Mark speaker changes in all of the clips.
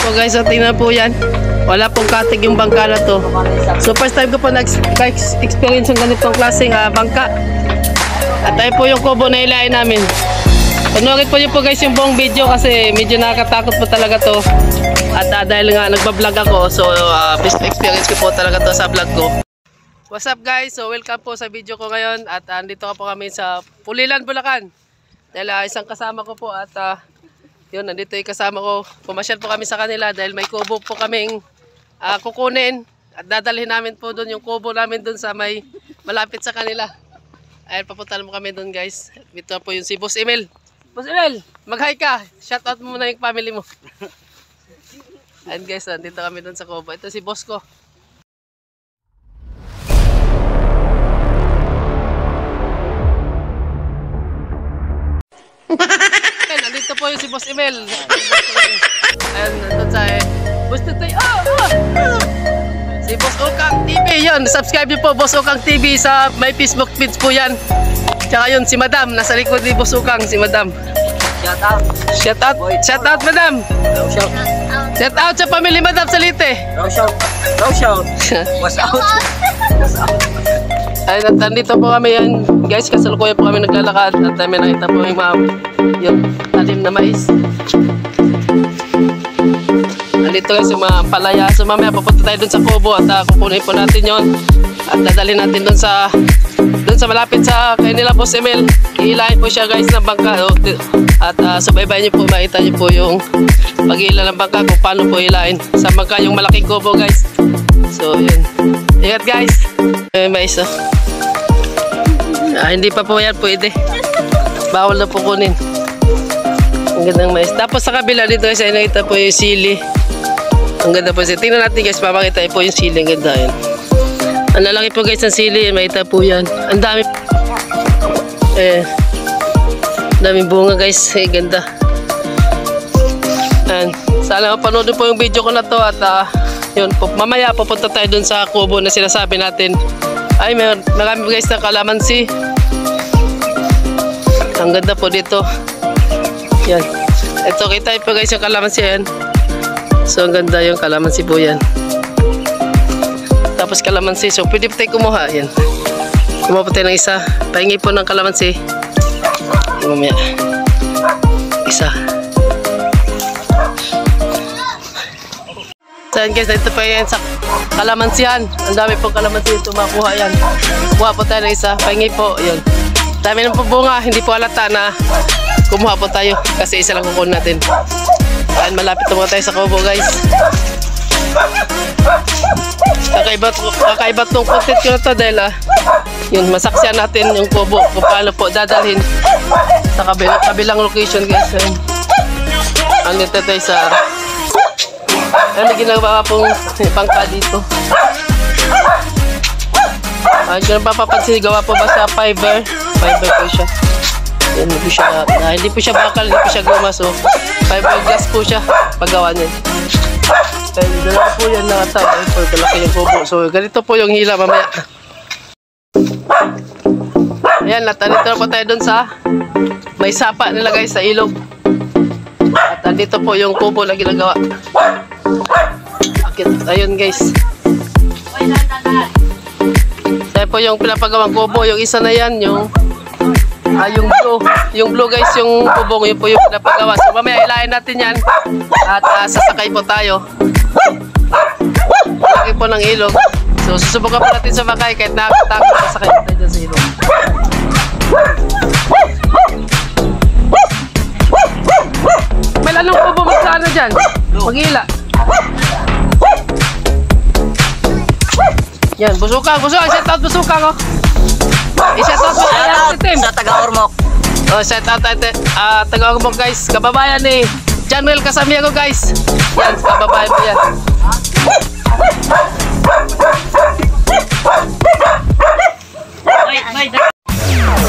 Speaker 1: po guys, so tingnan po yan. Wala pong katig yung bangka na to. So first time ko po nag-experience ng ganitong klaseng bangka. At tayo po yung kubo na ilain namin. Panoorin po nyo po guys yung buong video kasi medyo nakakatakot po talaga to. At dahil nga nagbablog ako, so best experience ko po talaga to sa vlog ko. What's up guys? So welcome po sa video ko ngayon. At andito po kami sa Pulilan, Bulacan. Dahil isang kasama ko po at yun, nandito yung kasama ko. Pumasyal po kami sa kanila dahil may kubo po kaming kukunin. At dadalhin namin po doon yung kubo namin doon sa may malapit sa kanila. Ayun, papunta mo kami doon guys. Ito po yung si Boss Emil. Boss Emil, mag-hi ka. Shoutout mo muna yung family mo. Ayun guys, nandito kami doon sa kubo. Ito si boss ko. Nandito po yung si Boss Emil. Ayun, nandun sa Boss Tutoy. Si Boss Ukang TV. Yun, subscribe niyo po Boss Ukang TV sa may Facebook page po yan. Tsaka yun, si Madam. Nasa likod ni Boss Ukang, si Madam. Shout out. Shout out. Shout out, Madam. Shout out. Shout out sa pamilya Madam Salite. Shout out. What's out? Ay, nandito po kami yan. Guys, kasalukuyan po kami naglalakad. At may nakita po yung talim na mais. Nandito guys yung mga palaya. So mamaya papunta tayo dun sa kubo at kukunin po natin yon. At dadalhin natin dun sa malapit sa kay nila Boss Emil. Iilahin po siya guys ng bangka. At subaybayan nyo po, makita nyo po yung pag-iila ng bangka kung paano po ilahin sa bangka yung malaking kubo guys. So yun. Ingat guys. Mais hindi pa po yan pwede. Bawal na po kunin. Ang gandang mais. Tapos sa kabila dito guys ay nakita po yung sili. Ang ganda po siya. Tingnan natin guys, papakita po yung sili. Ang ganda yan. Ang lalaki po guys ng sili. Makita po yan. Ang dami. Daming bunga guys. Ganda. Sana mapanood po yung video ko na to. At yun po. Mamaya pupunta tayo dun sa kubo na sinasabi natin. Ay, marami guys na kalamansi. Ang ganda po dito. Yan. Ito, kita po guys yung kalamansi yan. So, ang ganda yung kalamansi po yan. Tapos kalamansi. So, pwede po tayo kumuha. Yan. Kumuha po tayo ng isa. Pahingi po ng kalamansi. Mamaya. Isa. So, yan guys. Ito pa yan sa kalamansihan. Ang dami pong kalamansi. Ito makuha yan. Kumuha po tayo ng isa. Pahingi po. Yan. Dami ng bunga. Hindi po halata na kumuha po tayo kasi isa lang kukunin natin. Ayan, malapit na tayo sa kubo guys. Kakaiba tong content ko na to dahil yun, masaksiyan natin yung kubo kung paano po dadalhin sa kabilang location guys. Ano dito tayo sa may ginagawa pong bangka dito. Kung napapansin, gawa po ba sa fiber po siya. Yan, hindi po siya bakal, hindi po siya guma. So, fiberglass po siya paggawa niya. And dalawa po yan nakatag. So, kalaki yung kubo. So, ganito po yung hila mamaya. Ayan, nandito na po tayo dun sa may sapa nila guys sa ilog. At nandito po yung kubo na ginagawa. Ayun guys. Tayo po yung pinapagawang kubo. Yung isa na yan, yung blue guys, yung kubong, yun po yung pinapagawa. So mamaya ilahin natin yan at sasakay po tayo. Laki po ng ilog. So susubukan po natin sa makay kahit nakakatakot, sasakay po tayo dyan sa ilog. May anong kubo magkano dyan? Mag-ila. Yan, busukang. Shout out busukang oh. I-shout out po sa taga-Ormoc. Shout out taga-Ormoc guys. Kababayan ni Januel Casamiego guys. Yan, kababayan po yan.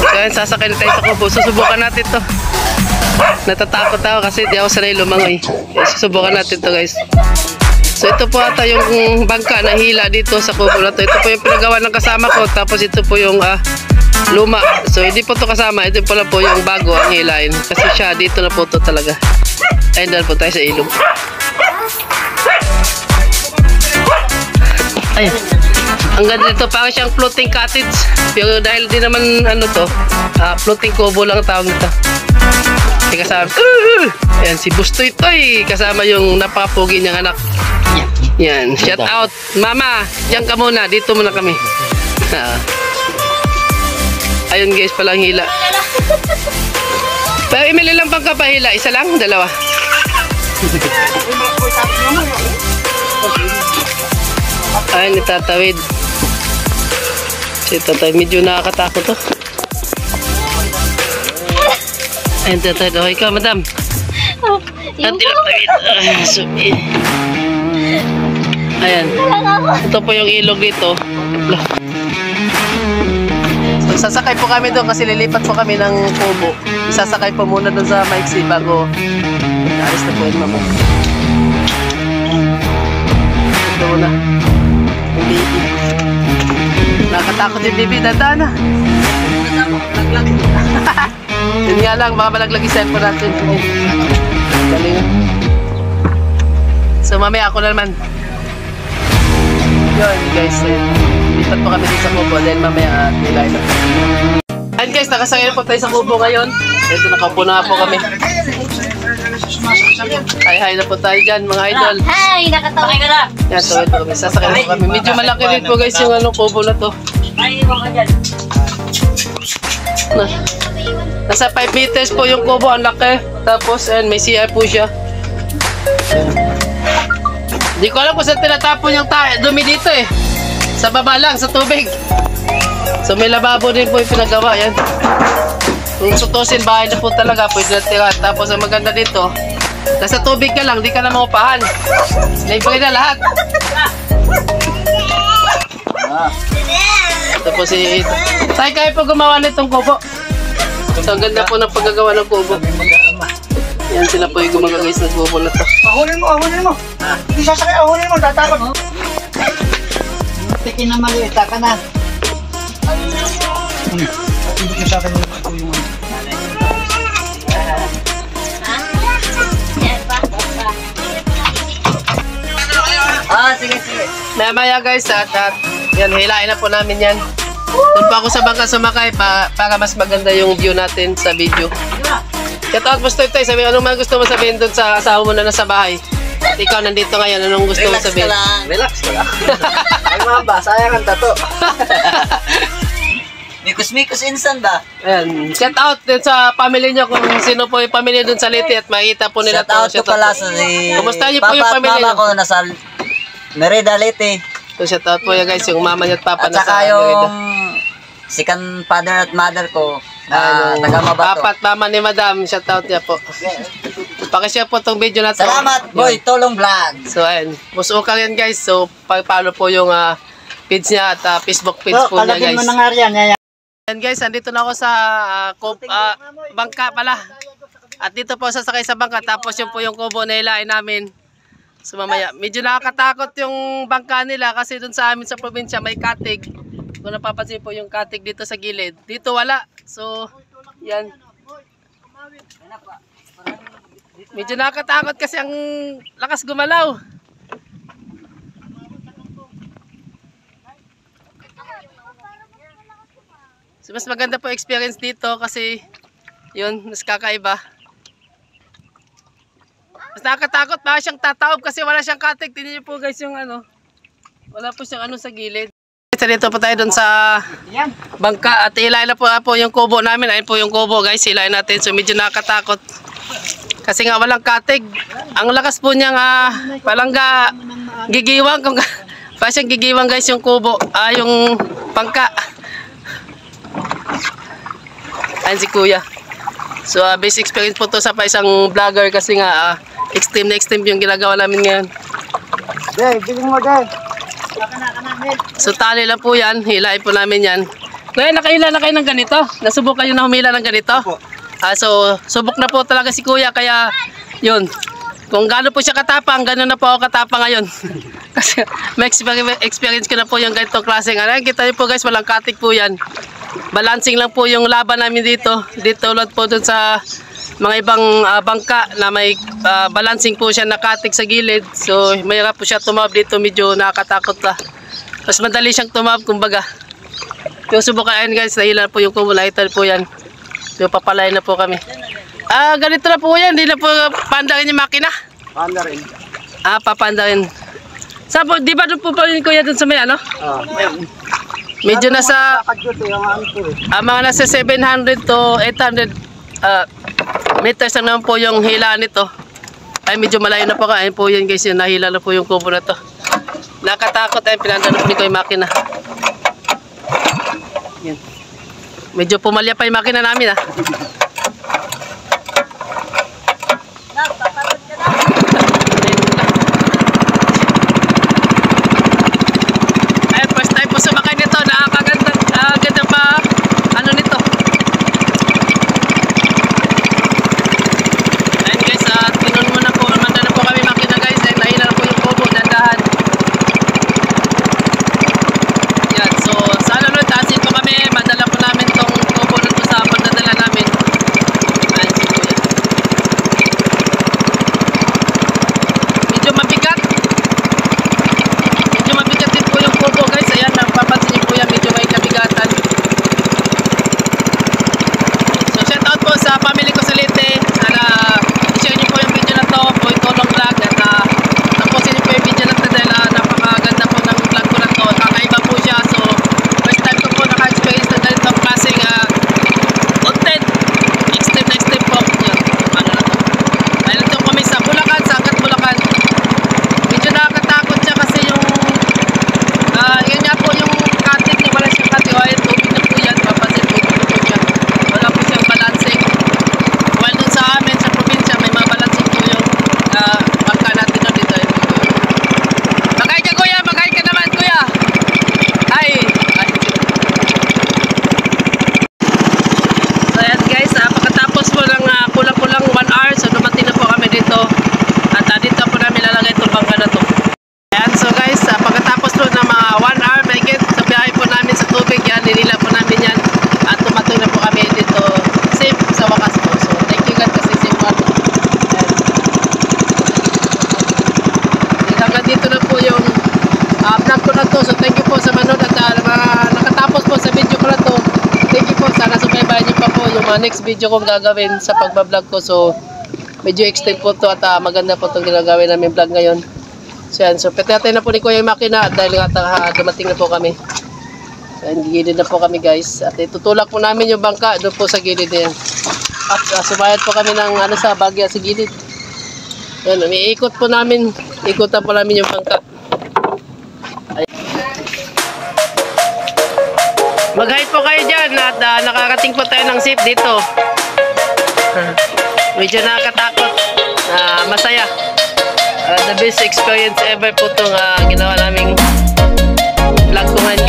Speaker 1: So yan, sasakay na tayo sa kubo. Susubukan natin to. Natatakot ako kasi di ako sanay lumangoy. Susubukan natin to guys. So ito po ata yung bangka na hila dito sa kubo na to. Ito po yung pinagawa ng kasama ko. Tapos ito po yung luma. So hindi po to kasama. Ito pala po yung bago ang hilain. Kasi siya dito na po to talaga. Ayun, dahil po tayo sa ilog. Ay, ang ganda dito, parang siyang floating cottage. Pero dahil di naman ano to, floating kubo lang tawag nito. Kasi kasama, ayan, si Bustoy Toy, kasama yung napakapugi niyang anak. Yan, shout out. Mama, diyan ka muna, dito muna kami. Ayun guys, palang hila. Pero imili lang pang kapahila, isa lang, dalawa. Ayun, itatawid. Itatawid, medyo nakakatakot to. Ayun, itatawid. Okay ka, madam. At itatawid. Ayan. Ito po yung ilog dito. So, sasakay po kami doon kasi lilipat po kami ng kubo. Sasakay po muna doon sa Maiksi bago alis na po yung mamo. Ito muna. Yung baby. Nakatakot yung baby. Dadaan na. Naglag. Yun nga lang. Baka malaglag yung cellphone natin. Galing. So mamaya ako na naman. Yun guys. Lipat po kami dito sa kubo. Then mamaya nilay na. Ayun guys. Nakasakay na po tayo sa kubo ngayon. Ito nakaupo na po kami. Hi na po tayo dyan mga idol.
Speaker 2: Hi! Nakatawag ka na!
Speaker 1: Yan, tawid po kami. Sasakay na po kami. Medyo malaki din po guys yung kubo na to.
Speaker 2: Ay, iwan ka dyan.
Speaker 1: Nasa 5 meters po yung kubo. Ang laki. Tapos may CR po siya. Hindi ko alam kung saan tinatapon yung dumi dito eh. Sa baba lang, sa tubig. So may lababo din po yung pinagawa. Yan. Kung sutusin, bahay na po talaga, pwede na tira. Tapos ang maganda dito, nasa tubig ka lang, di ka na maupahan. Libre na lahat. Ito po si Ito. Tayo kayo po gumawa nitong kubo. So ang ganda po ng paggagawa ng kubo. Yan sila po yung gumagagawis ng kubo na to.
Speaker 3: Ahulin mo, ahulin mo. Hindi sasakay, ahulin mo, tatakot. Tikin na maliit, taka na. Hindi ka sa akin yung
Speaker 2: Sige, sige.
Speaker 1: Mamaya guys, at yan, hilain na po namin yan. Doon pa ako sa bangka sumakay para mas maganda yung view natin sa video. Shoutout mo Stoy Toy, sabi anong mga gusto mo sabihin doon sa asawa mo na nasa bahay. At ikaw nandito ngayon, anong gusto mo sabihin?
Speaker 3: Relax ka lang. Ay mamba, sayang ang tato.
Speaker 2: Mikus-mikus insan ba?
Speaker 1: Ayan, shout out din sa family niyo kung sino po yung pamilya doon sa Liti at makikita po nila
Speaker 2: Shout out ko pala sa si
Speaker 1: Kumusta niyo po yung
Speaker 2: Papa at
Speaker 1: pamilya
Speaker 2: Mama
Speaker 1: niyo?
Speaker 2: ko nasa Merida Leyte.
Speaker 1: So shout out po yan guys, yung mama niya at papa
Speaker 2: At
Speaker 1: na
Speaker 2: saka
Speaker 1: sa
Speaker 2: yung
Speaker 1: Merida.
Speaker 2: second father at mother ko na taga Mabato.
Speaker 1: Papa at mama ni Madam, shout out niya po. Pakishare po itong video na to.
Speaker 2: Salamat boy, Tulong Vlog.
Speaker 1: So ayun, musukang yan guys. So pag-follow po yung page niya at Facebook page po niya guys.
Speaker 3: Kalagin mo na nga riyan.
Speaker 1: Yan guys, andito na ako sa bangka pala. At dito po sasakay sa bangka. Tapos yun po yung kubo na ilain namin. So mamaya, medyo nakakatakot yung bangka nila kasi dun sa amin sa probinsya may katig. Kung napapansin po yung katig dito sa gilid. Dito wala. So, yan. Medyo nakakatakot kasi ang lakas gumalaw. So, mas maganda po experience dito kasi yun, mas kakaiba. Mas nakakatakot, baka siyang tataob kasi wala siyang katig. Tingnan niyo po guys yung wala po siyang sa gilid. Dito po tayo dun sa bangka at ilayin na po yung kubo namin. Ayun po yung kubo guys, ilayin natin. So medyo nakakatakot kasi nga walang katig. Ang lakas po niya nga palangga gigiwang. Pa siyang gigiwang guys yung kubo, yung bangka. Ayun si kuya. So basic experience po to sa isang vlogger kasi nga extreme na extreme yung ginagawa namin ngayon.
Speaker 3: Day, biling mo day.
Speaker 1: So tali lang po yan, hilain po namin yan. Ngayon nakahila na kayo ng ganito? Nasubok kayo na humila ng ganito? So subok na po talaga si kuya kaya yun. Kung gaano po siya katapang, gano'n na po ako katapang ngayon. Kasi may experience ko na po yung ganitong klaseng. Kita niyo po guys, walang katik po yan. Balancing lang po yung laban namin dito. Dito ulit po dun sa mga ibang bangka na may balancing po siya nakatik sa gilid. So mahirap po siya tumawab dito, medyo nakakatakot pa. Mas madali siyang tumawag, kumbaga. Yung subukan guys, nahila po yung kubo, lighter po yan. Yung papalay na po kami. Ganito na po yan, hindi na po pandangin yung makina.
Speaker 3: Panda rin.
Speaker 1: Papandangin. Sabo, di ba doon po pa rin kuya doon sa may ano? Medyo nasa, mga nasa 700 to 800 meters na naman po yung hila nito. Ay medyo malayo na po ka. Ayun po yan guys, yung nahila na po yung kubo na to. Nakatakot ay pinandalo po ko yung makina. Yan. Medyo pumalya pa yung makina namin Ayun, first time po sumakay nito. Nakakaganda ganda pa ano nito. Ayun guys, tinun muna po. Manda na po kami makina guys. Ayun, nahila na po yung kubo. Dandahan. Yan, so sana no, tasin po kami. Madala po namin tong kubo na to sa pagdadala namin. Ayun, so yan. Medyo mabigat. Medyo mabigat din po yung kubo guys. Ayan, napapansin niyo po yan. Medyo may kabigatan. So shout out po sa family ko sa Leyte. Sana i-share niyo po yung video na to. Po ito long vlog. At tapusin niyo po yung video na to dahil napakaganda po ng vlog ko na to. Kakaiba po siya. So first time ko po naka-experience na ganitong klaseng content. Next step po. Yan. Ano na to. Dahil ito kami sa Bulacan, sa Angat Bulacan. Medyo nakakatakot siya kasi yung yun nga po yung katik niya. Wala siyang katik. Ayun, tubig na po yan. Papansin, tubig na po siya. Wala po siyang balancing. While dun sa amin, sa probinsya, may mga balancing po yung bangka natin na dito. Magay ka kuya! Magay ka naman kuya! Hi! So ayan guys, pagkatapos po ng kulang-kulang 1 hour, so dumating na po kami dito. At dito po namin lalagay itong bangka na to. Ayan, so guys, pagkatapos po ng mga 1 hour, may get sa biyahe po namin sa tubig, yan, nilila po namin yan. At tumatong na po kami dito, safe sa wakas po. So thank you God kasi safe po. Ayan. Hanggang dito na po yung vlog ko na to. So thank you po sa manood at nakatapos po sa video ko na to. Thank you po. Sana subaybayan niyo pa po yung next video kong gagawin sa pagbablog ko. So medyo extend po to at maganda po itong ginagawin namin vlog ngayon. So yan. So petete na po ni Kuya yung makina dahil dumating na po kami. So yan, gilid na po kami guys. At itutulak po namin yung bangka doon po sa gilid na yan. At sumayad po kami ng sa bagya sa gilid. Yan, umiikot po namin. Ikutan po namin yung bangka. Mag-hide po kayo dyan at nakakating po tayo ng safe dito. Medyo nakakatakot. Masaya. The best experience ever po itong ginawa naming vlog ko ngayon